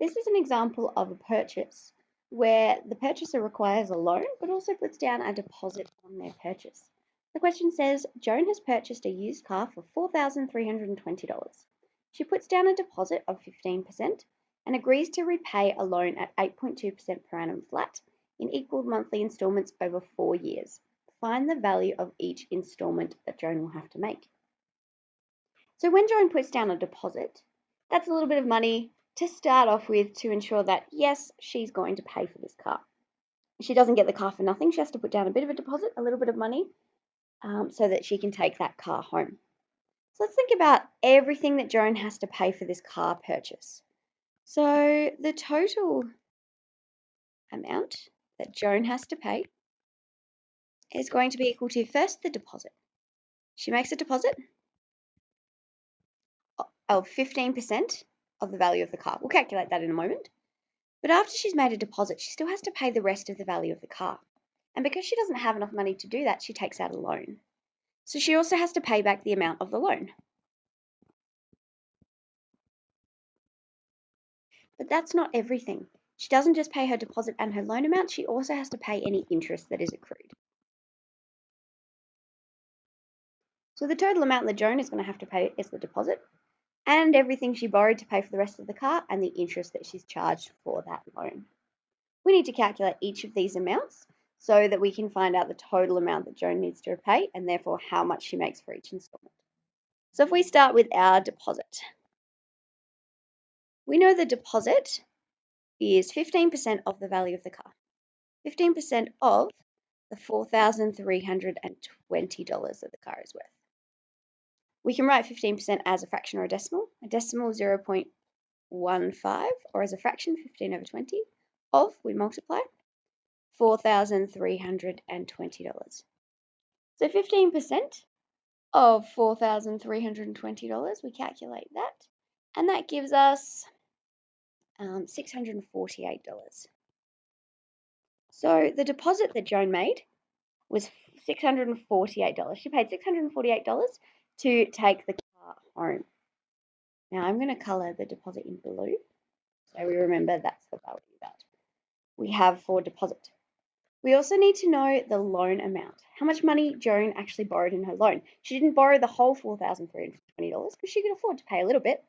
This is an example of a purchase where the purchaser requires a loan but also puts down a deposit on their purchase. The question says, Joan has purchased a used car for $4,320. She puts down a deposit of 15% and agrees to repay a loan at 8.2% per annum flat in equal monthly installments over 4 years. Find the value of each installment that Joan will have to make. So when Joan puts down a deposit, that's a little bit of money to start off with to ensure that, yes, she's going to pay for this car. She doesn't get the car for nothing. She has to put down a bit of a deposit, a little bit of money, so that she can take that car home. So let's think about everything that Joan has to pay for this car purchase. So the total amount that Joan has to pay is going to be equal to, first, the deposit. She makes a deposit of 15% of the value of the car. We'll calculate that in a moment. But after she's made a deposit, she still has to pay the rest of the value of the car. And because she doesn't have enough money to do that, she takes out a loan. So she also has to pay back the amount of the loan. But that's not everything. She doesn't just pay her deposit and her loan amount, she also has to pay any interest that is accrued. So the total amount that Joan is going to have to pay is the deposit and everything she borrowed to pay for the rest of the car and the interest that she's charged for that loan. We need to calculate each of these amounts so that we can find out the total amount that Joan needs to repay and therefore how much she makes for each installment. So if we start with our deposit, we know the deposit is 15% of the value of the car. 15% of the $4,320 that the car is worth. We can write 15% as a fraction or a decimal 0.15, or as a fraction, 15 over 20, of, we multiply, $4,320. So 15% of $4,320, we calculate that, and that gives us $648. So the deposit that Joan made was $648. She paid $648 to take the car home. Now I'm going to colour the deposit in blue, so we remember that's the value that we have for deposit. We also need to know the loan amount, how much money Joan actually borrowed in her loan. She didn't borrow the whole $4,320 because she could afford to pay a little bit.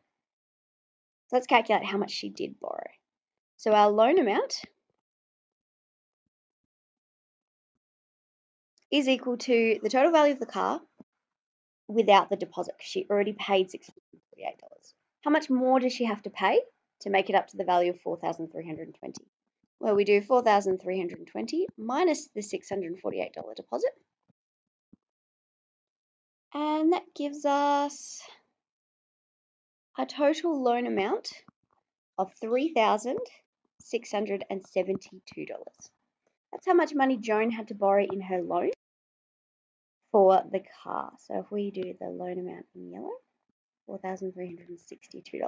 So let's calculate how much she did borrow. So our loan amount is equal to the total value of the car without the deposit because she already paid $648. How much more does she have to pay to make it up to the value of $4,320? Well, we do $4,320 minus the $648 deposit. And that gives us a total loan amount of $3,672. That's how much money Joan had to borrow in her loan for the car. So if we do the loan amount in yellow, $4,362. The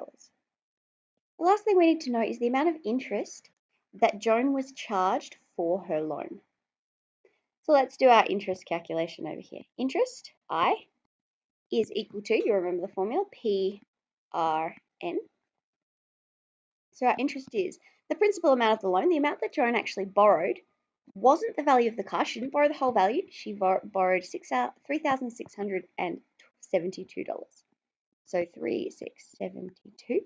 last thing we need to know is the amount of interest that Joan was charged for her loan. So let's do our interest calculation over here. Interest, I, is equal to, you remember the formula, PRN. So our interest is the principal amount of the loan. The amount that Joan actually borrowed wasn't the value of the car. She didn't borrow the whole value. She borrowed $3,672. So 3,672.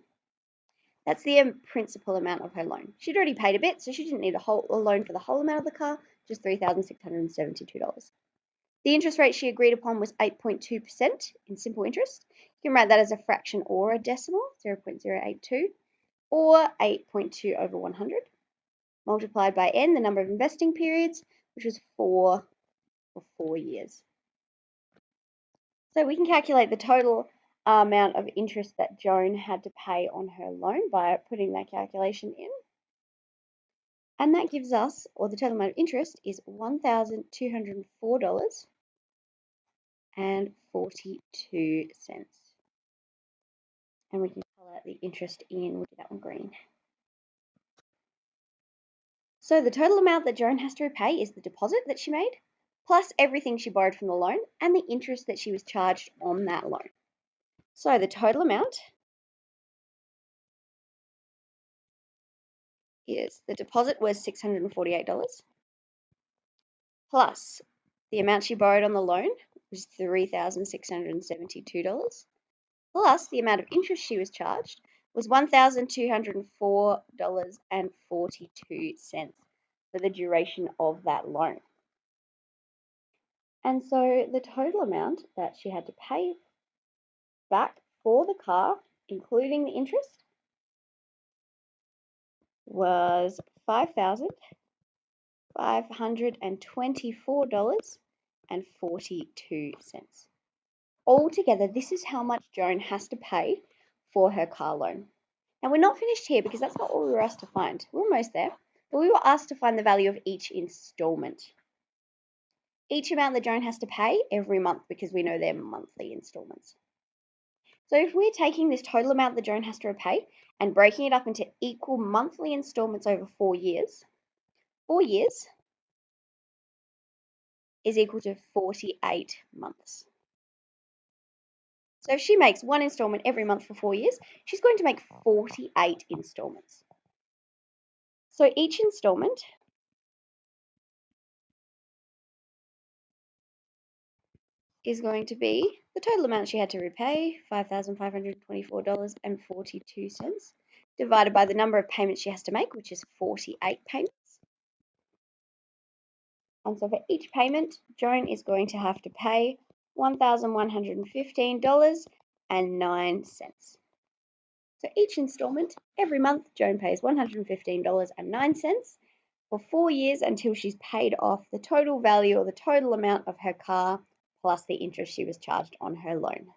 That's the principal amount of her loan. She'd already paid a bit, so she didn't need a loan for the whole amount of the car, just $3,672. The interest rate she agreed upon was 8.2% in simple interest. You can write that as a fraction or a decimal, 0.082, or 8.2 over 100, multiplied by n, the number of investing periods, which was 4 for 4 years. So we can calculate the total amount of interest that Joan had to pay on her loan by putting that calculation in. And that gives us, or the total amount of interest is $1,204.42. And we can colour the interest in, we'll do that one green. So the total amount that Joan has to repay is the deposit that she made, plus everything she borrowed from the loan and the interest that she was charged on that loan. So the total amount is the deposit was $648, plus the amount she borrowed on the loan was $3,672, plus the amount of interest she was charged was $1,204.42 for the duration of that loan. And so the total amount that she had to pay back for the car, including the interest, was $524.42. Altogether, this is how much Joan has to pay for her car loan. Now, we're not finished here because that's not what we were asked to find. We're almost there, but we were asked to find the value of each installment. Each amount that Joan has to pay every month because we know they're monthly installments. So if we're taking this total amount that Joan has to repay and breaking it up into equal monthly installments over 4 years, 4 years is equal to 48 months. So if she makes one installment every month for 4 years, she's going to make 48 installments. So each installment is going to be the total amount she had to repay, $5,524.42, divided by the number of payments she has to make, which is 48 payments. And so for each payment, Joan is going to have to pay $1,115.09. So each installment, every month, Joan pays $115.09 for 4 years until she's paid off the total value or the total amount of her car plus the interest she was charged on her loan.